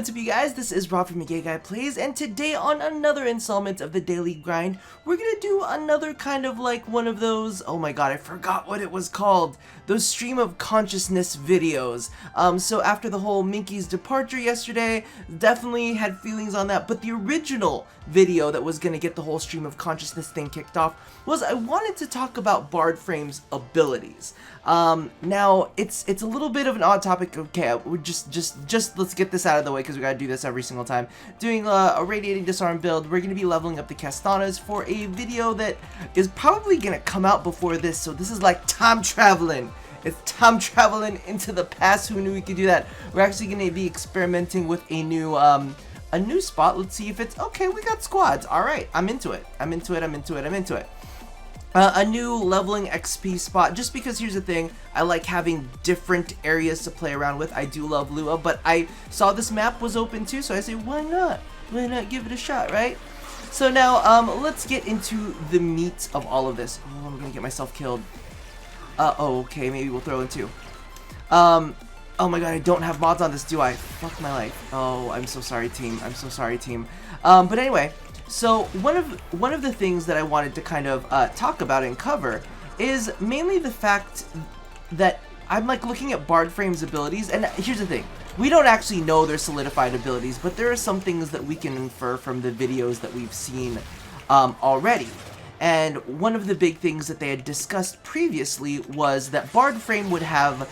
What's up, you guys? This is Bardframe Guy Plays, and today on another installment of the Daily Grind, we're gonna do another kind of like one of those, oh my god, I forgot what it was called, those stream of consciousness videos. So after the whole Minky's departure yesterday, definitely had feelings on that, but the original video that was gonna get the whole stream of consciousness thing kicked off was I wanted to talk about Bardframe's abilities. Now it's a little bit of an odd topic. Okay, we're just let's get this out of the way because we gotta do this every single time. Doing a radiating disarm build. We're gonna be leveling up the Castanas for a video that is probably gonna come out before this. So this is like time traveling. It's time traveling into the past. Who knew we could do that? We're actually gonna be experimenting with a new spot. Let's see if it's okay. We got squads. All right, I'm into it. I'm into it. A new leveling XP spot, just because here's the thing, I like having different areas to play around with. I do love Lua, but I saw this map was open too, so I say, why not? Why not give it a shot, right? So now, let's get into the meat of all of this. Oh, I'm gonna get myself killed. Oh, okay, maybe we'll throw in two. Oh my god, I don't have mods on this, do I? Fuck my life. Oh, I'm so sorry, team. I'm so sorry, team. But anyway, so one of the things that I wanted to kind of talk about and cover is mainly the fact that I'm like looking at Bardframe's abilities, and here's the thing, we don't actually know their solidified abilities, but there are some things that we can infer from the videos that we've seen already. And one of the big things that they had discussed previously was that Bardframe would have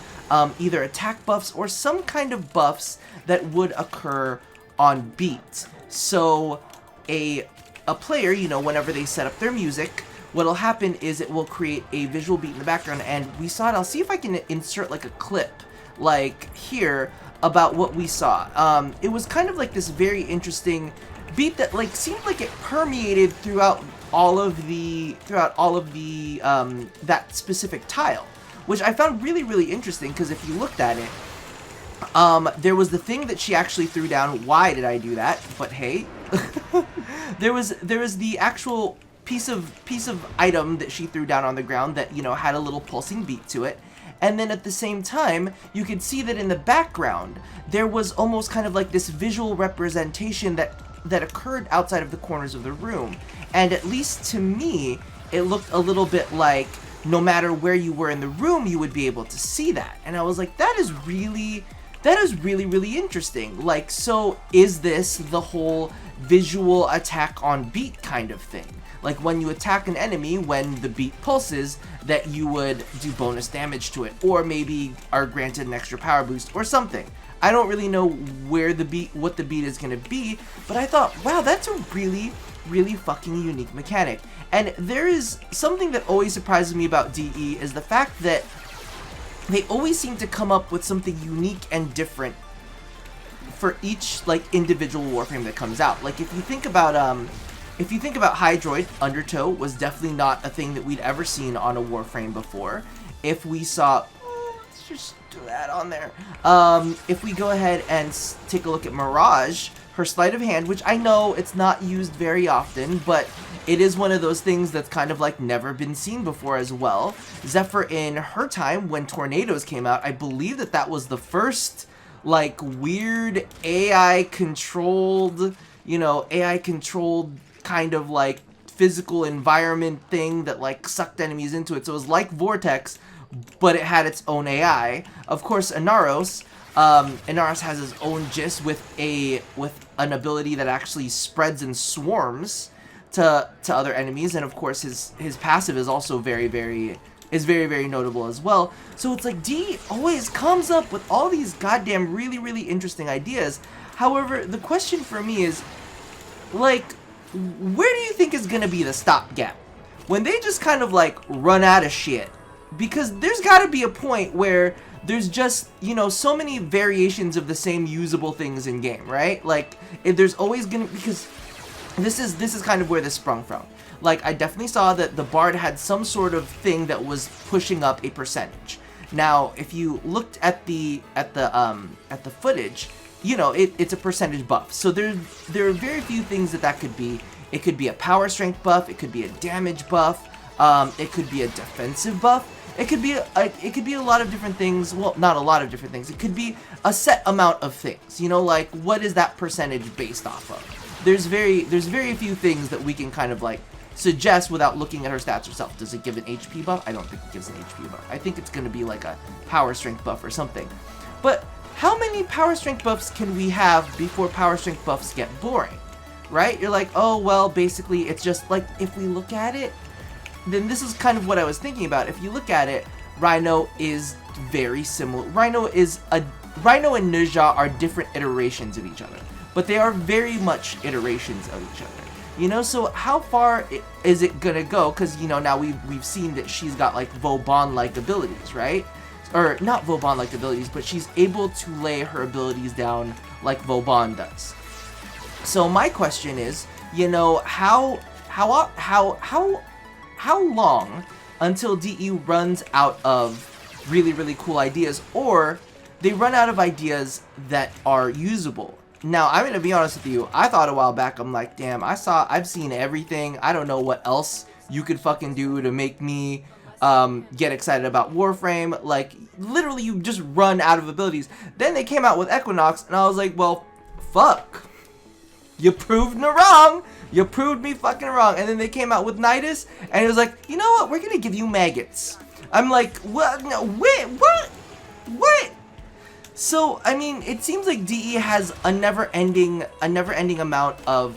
either attack buffs or some kind of buffs that would occur on beat. So a player, you know, whenever they set up their music, what'll happen is it will create a visual beat in the background, and we saw it. I'll see if I can insert like a clip like here about what we saw. It was kind of like this very interesting beat that like seemed like it permeated throughout all of the that specific tile, which I found really interesting, because if you looked at it, there was the thing that she actually threw down. Why did I do that? But hey, there was the actual piece of item that she threw down on the ground that, you know, had a little pulsing beat to it. And then at the same time, you could see that in the background there was almost kind of like this visual representation that occurred outside of the corners of the room. And at least to me, it looked a little bit like no matter where you were in the room, you would be able to see that. And I was like, that is really interesting. Like, so is this the whole visual attack on beat kind of thing? Like when you attack an enemy, when the beat pulses, that you would do bonus damage to it, or maybe are granted an extra power boost or something. I don't really know what the beat is gonna be, but I thought, wow, that's a really fucking unique mechanic. And there is something that always surprises me about DE is the fact that they always seem to come up with something unique and different for each like individual Warframe that comes out. Like if you think about Hydroid, Undertow was definitely not a thing that we'd ever seen on a Warframe before. If we saw, let's just do that on there. If we go ahead and take a look at Mirage, her sleight of hand, which I know it's not used very often, but it is one of those things that's kind of like never been seen before as well. Zephyr, in her time when Tornadoes came out, I believe that was the first like weird AI controlled kind of like physical environment thing that like sucked enemies into it. So it was like Vortex, but it had its own AI. Of course, Inaros has his own gist with an ability that actually spreads and swarms to other enemies, and of course his passive is also very notable as well. So it's like D always comes up with all these goddamn really interesting ideas. However, the question for me is, like, where do you think is gonna be the stopgap when they just kind of like run out of shit? Because there's gotta be a point where there's just, you know, so many variations of the same usable things in game, right? Like, if there's always gonna, because this is kind of where this sprung from. Like, I definitely saw that the Bard had some sort of thing that was pushing up a percentage. Now, if you looked at the footage, you know, it's a percentage buff. So there are very few things that could be. It could be a power strength buff, it could be a damage buff, it could be a defensive buff. It could be a lot of different things. Well, not a lot of different things. It could be a set amount of things. You know, like what is that percentage based off of? There's very few things that we can kind of like suggest without looking at her stats herself. Does it give an HP buff? I don't think it gives an HP buff. I think it's going to be like a power strength buff or something. But how many power strength buffs can we have before power strength buffs get boring? Right? You're like, oh, well, basically it's just like, if we look at it, then this is kind of what I was thinking about. If you look at it, Rhino is very similar. Rhino and Ninja are different iterations of each other, but they are very much iterations of each other. You know, so how far is it gonna go? Because, you know, now we've seen that she's got like Vauban-like abilities, right? Or not Vauban-like abilities, but she's able to lay her abilities down like Vauban does. So my question is, you know, how long until DE runs out of really cool ideas, or they run out of ideas that are usable? Now, I'm gonna be honest with you, I thought a while back, I'm like, damn, I've seen everything, I don't know what else you could fucking do to make me get excited about Warframe. Like, literally, you just run out of abilities. Then they came out with Equinox, and I was like, well, fuck. You proved me wrong. You proved me fucking wrong. And then they came out with Nidus, and it was like, you know what? We're gonna give you maggots. I'm like, what? No, wait, what? What? So, I mean, it seems like DE has a never-ending amount of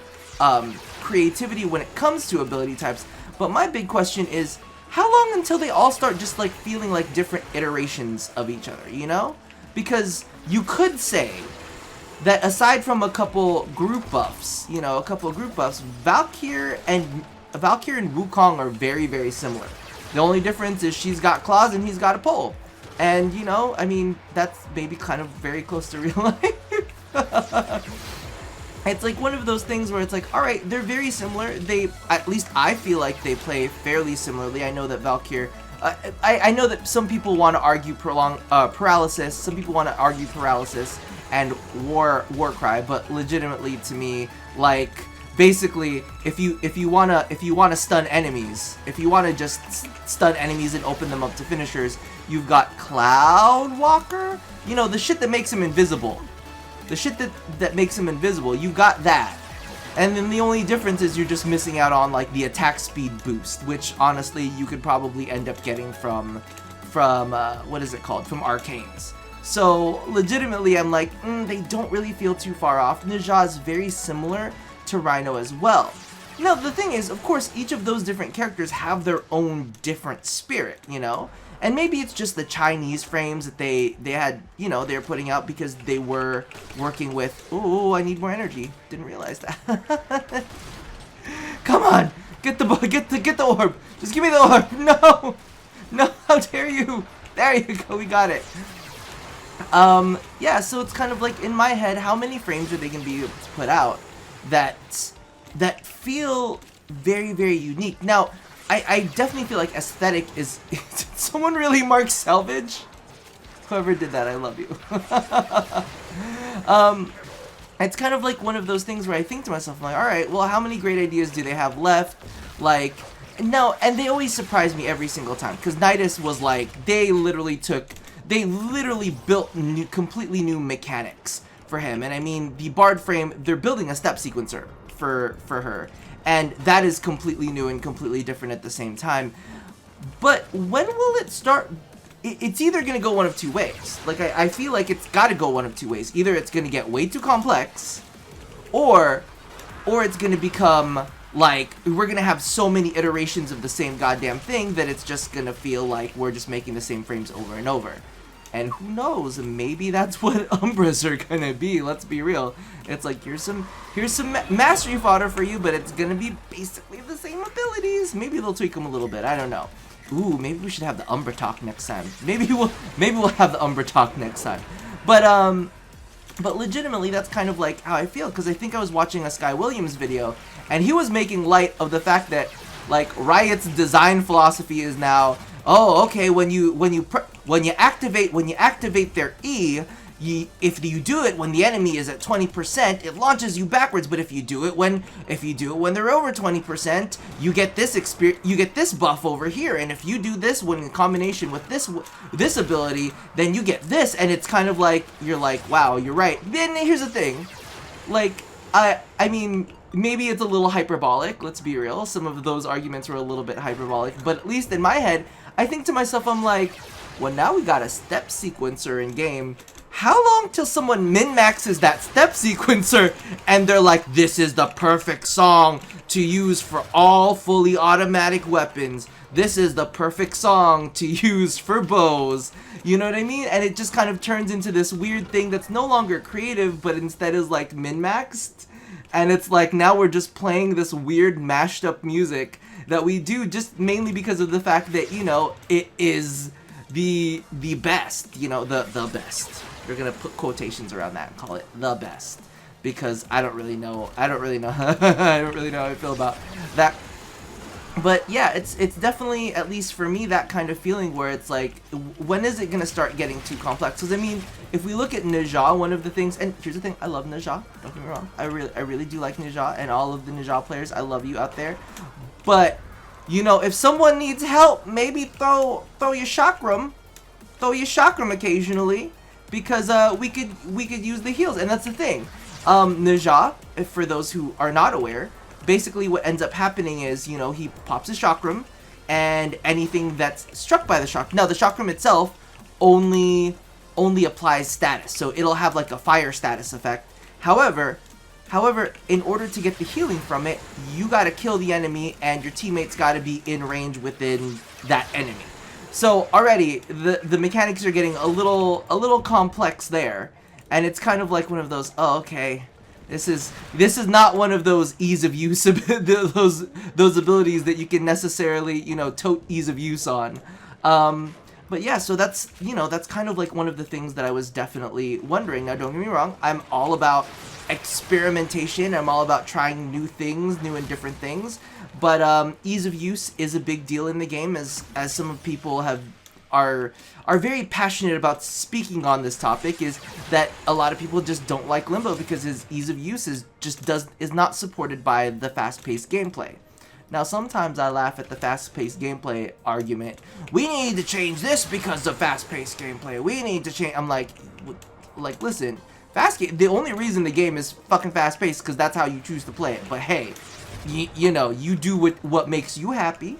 creativity when it comes to ability types. But my big question is, how long until they all start just like feeling like different iterations of each other? You know? Because you could say that aside from a couple group buffs, Valkyr and Wukong are very similar. The only difference is she's got claws and he's got a pole. And, you know, I mean, that's maybe kind of very close to real life. It's like one of those things where it's like, alright, they're very similar. They, at least I feel like they play fairly similarly. I know that Valkyr, I know that some people want to argue paralysis. Some people want to argue paralysis and Warcry, but legitimately to me, like, basically, if you wanna stun enemies, if you wanna just stun enemies and open them up to finishers, you've got Cloud Walker. You know, the shit that makes him invisible. The shit that makes him invisible. You got that. And then the only difference is you're just missing out on like the attack speed boost, which honestly you could probably end up getting from what is it called? From Arcanes. So legitimately, I'm like, they don't really feel too far off. Ninja is very similar to Rhino as well. Now, the thing is, of course, each of those different characters have their own different spirit, you know? And maybe it's just the Chinese frames that they had, you know, they're putting out because they were working with, ooh, I need more energy. Didn't realize that. Come on, get the orb. Just give me the orb. No, no, how dare you? There you go, we got it. Yeah, so it's kind of like in my head, how many frames are they gonna be able to put out that feel very unique? Now, I definitely feel like aesthetic is. Did someone really mark salvage? Whoever did that, I love you. It's kind of like one of those things where I think to myself, I'm like, all right, well, how many great ideas do they have left? Like, no, and they always surprise me every single time, because Nidus was like, they literally built completely new mechanics for him. And I mean, the Bardframe, they're building a step sequencer for her. And that is completely new and completely different at the same time. But when will it start? It's either going to go one of two ways. Like, I feel like it's got to go one of two ways. Either it's going to get way too complex, or it's going to become, like, we're going to have so many iterations of the same goddamn thing that it's just going to feel like we're just making the same frames over and over. And who knows, maybe that's what Umbras are gonna be, let's be real. It's like, here's some mastery fodder for you, but it's gonna be basically the same abilities. Maybe they'll tweak them a little bit, I don't know. Ooh, maybe we should have the Umbra talk next time. Maybe we'll have the Umbra talk next time. But legitimately, that's kind of like how I feel, because I think I was watching a Sky Williams video, and he was making light of the fact that, like, Riot's design philosophy is now, oh, okay, when you activate their E, if you do it when the enemy is at 20%, it launches you backwards. But if you do it when they're over 20%, you get this buff over here. And if you do this when in combination with this ability, then you get this. And it's kind of like, you're like, wow, you're right. Then here's the thing, like, I mean, maybe it's a little hyperbolic, let's be real. Some of those arguments were a little bit hyperbolic, but at least in my head, I think to myself, I'm like, well, now we got a step sequencer in game. How long till someone min-maxes that step sequencer and they're like, this is the perfect song to use for all fully automatic weapons. This is the perfect song to use for bows. You know what I mean? And it just kind of turns into this weird thing that's no longer creative, but instead is like min-maxed. And it's like, now we're just playing this weird mashed up music that we do just mainly because of the fact that, you know, it is the best, you know, the best. We're gonna put quotations around that and call it the best, because I don't really know I don't really know how I feel about that. But yeah, it's definitely, at least for me, that kind of feeling where it's like, when is it gonna start getting too complex? Because I mean, if we look at Ninja, one of the things, and here's the thing, I love Ninja, don't get me wrong, I really do like Ninja, and all of the Ninja players, I love you out there. But you know, if someone needs help, maybe throw your chakram occasionally, because we could use the heals. And that's the thing. Ninja, for those who are not aware, basically what ends up happening is, you know, he pops his chakram, and anything that's struck by the chakram. Now the chakram itself only applies status, so it'll have like a fire status effect. However, in order to get the healing from it, you gotta kill the enemy, and your teammates gotta be in range within that enemy. So already, the mechanics are getting a little complex there, and it's kind of like one of those, oh, okay, this is not one of those ease of use, those abilities that you can necessarily, you know, tote ease of use on. But yeah, so that's, you know, that's kind of like one of the things that I was definitely wondering. Now, don't get me wrong, I'm all about experimentation. I'm all about trying new things, new and different things. But ease of use is a big deal in the game, as some people are very passionate about speaking on this topic. Is that a lot of people just don't like Limbo because his ease of use is not supported by the fast-paced gameplay. Now, sometimes I laugh at the fast-paced gameplay argument. We need to change this because of fast-paced gameplay. We need to change. I'm like, listen, the only reason the game is fucking fast-paced because that's how you choose to play it. But hey, you know, you do what makes you happy.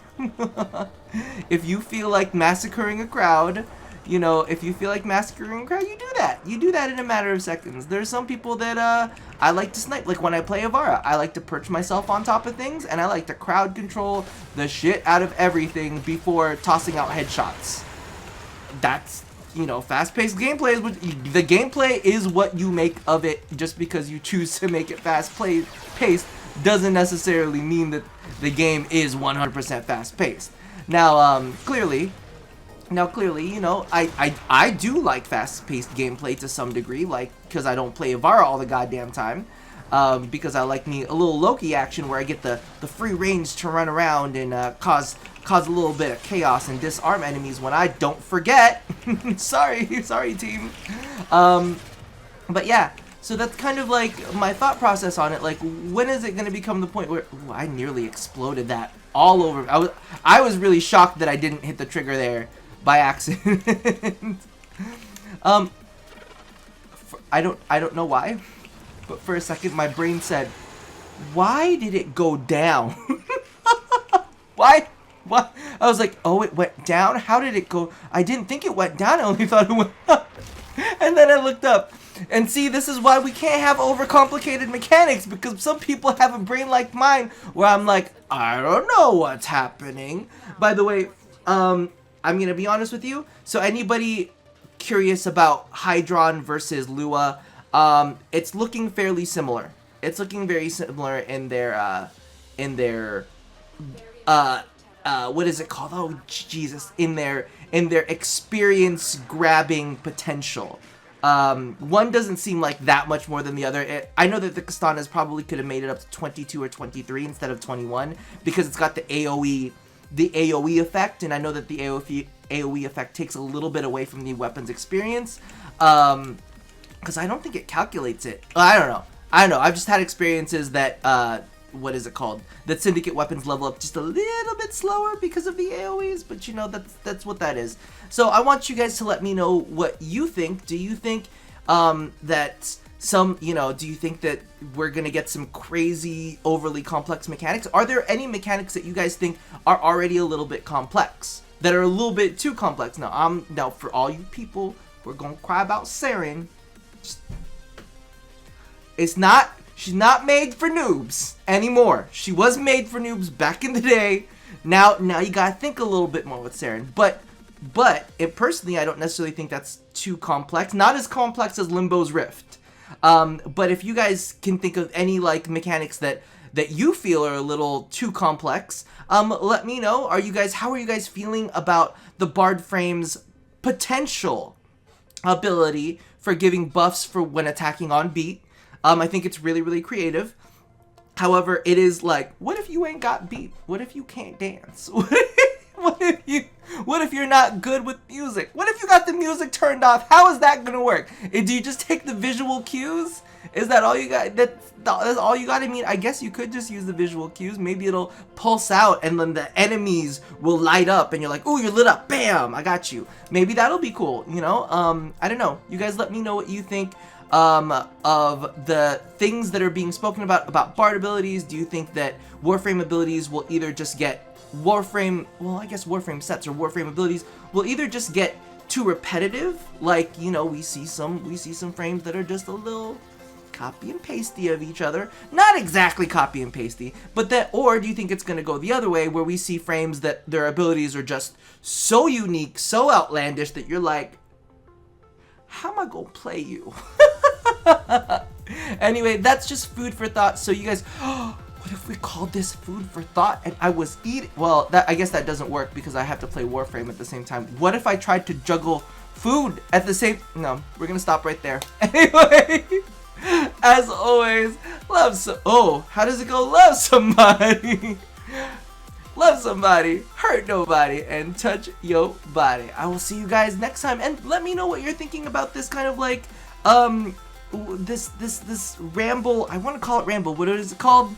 If you feel like massacring a crowd, you know, if you feel like massacring a crowd, you do that. You do that in a matter of seconds. There's some people that I like to snipe. Like when I play Avara, I like to perch myself on top of things, and I like to crowd control the shit out of everything before tossing out headshots. That's, you know, fast-paced gameplay is the gameplay is what you make of it. Just because you choose to make it fast-paced doesn't necessarily mean that the game is 100% fast-paced. Now, clearly, you know, I do like fast-paced gameplay to some degree, like, because I don't play Avara all the goddamn time, because I like me a little Loki action where I get the free range to run around and cause a little bit of chaos and disarm enemies when I don't forget. sorry team. But yeah, so that's kind of like my thought process on it. Like, when is it going to become the point where, ooh, I nearly exploded that all over. I was really shocked that I didn't hit the trigger there by accident. I don't know why, but for a second my brain said, why did it go down? Why? What? I was like, oh, it went down? How did it go? I didn't think it went down. I only thought it went up. And then I looked up. And see, this is why we can't have overcomplicated mechanics, because some people have a brain like mine where I'm like, I don't know what's happening. By the way, I'm going to be honest with you. So anybody curious about Hydron versus Lua, it's looking fairly similar. It's looking very similar in their what is it called? Oh, Jesus. In their experience grabbing potential. One doesn't seem like that much more than the other. I know that the Kastanas probably could have made it up to 22 or 23 instead of 21 because it's got the AoE effect, and I know that the AoE effect takes a little bit away from the weapon's experience. because I don't think it calculates it. I don't know. I've just had experiences that, what is it called? That Syndicate weapons level up just a little bit slower because of the AoEs, but you know, that's what that is. So I want you guys to let me know what you think. Do you think that some, you know, do you think that we're gonna get some crazy, overly complex mechanics? Are there any mechanics that you guys think are already a little bit complex, that are a little bit too complex? Now for all you people who are gonna cry about Saren, she's not made for noobs anymore. She was made for noobs back in the day. Now you gotta think a little bit more with Saren. But personally, I don't necessarily think that's too complex. Not as complex as Limbo's Rift. But if you guys can think of any like mechanics that you feel are a little too complex, let me know. How are you guys feeling about the Bardframe's potential ability for giving buffs for when attacking on beat? I think it's really, really creative. However, it is like, what if you ain't got beat? What if you can't dance? What if you're not good with music? What if you got the music turned off? How is that gonna work? Do you just take the visual cues? Is that all you got? That's all you got? I mean, I guess you could just use the visual cues. Maybe it'll pulse out and then the enemies will light up and you're like, ooh, you're lit up. Bam, I got you. Maybe that'll be cool, you know? I don't know. You guys let me know what you think of the things that are being spoken about Bard abilities. Do you think that Warframe abilities will either just get Warframe sets or Warframe abilities will either just get too repetitive, like, you know, we see some frames that are just a little copy and pasty of each other. Not exactly copy and pasty, but or do you think it's going to go the other way, where we see frames that their abilities are just so unique, so outlandish that you're like, how am I gonna play you? Anyway, that's just food for thought. So you guys, what if we called this food for thought and I was eating? Well, I guess that doesn't work because I have to play Warframe at the same time. What if I tried to juggle food at the same? No, we're gonna stop right there. Anyway, as always, how does it go? Love somebody. Love somebody, hurt nobody, and touch your body. I will see you guys next time, and let me know what you're thinking about this kind of like, this ramble. I want to call it ramble. What is it called?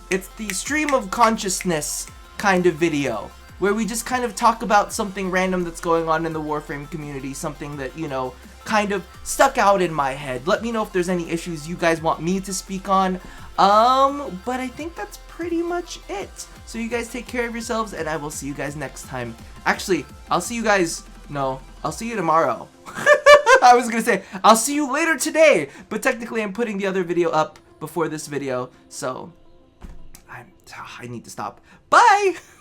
It's the stream of consciousness kind of video, where we just kind of talk about something random that's going on in the Warframe community, something that, you know, kind of stuck out in my head. Let me know if there's any issues you guys want me to speak on. But I think that's pretty much it. So you guys take care of yourselves, and I will see you guys next time. Actually, I'll see you guys, no, I'll see you tomorrow. I was gonna say, I'll see you later today, but technically I'm putting the other video up before this video, so I need to stop. Bye!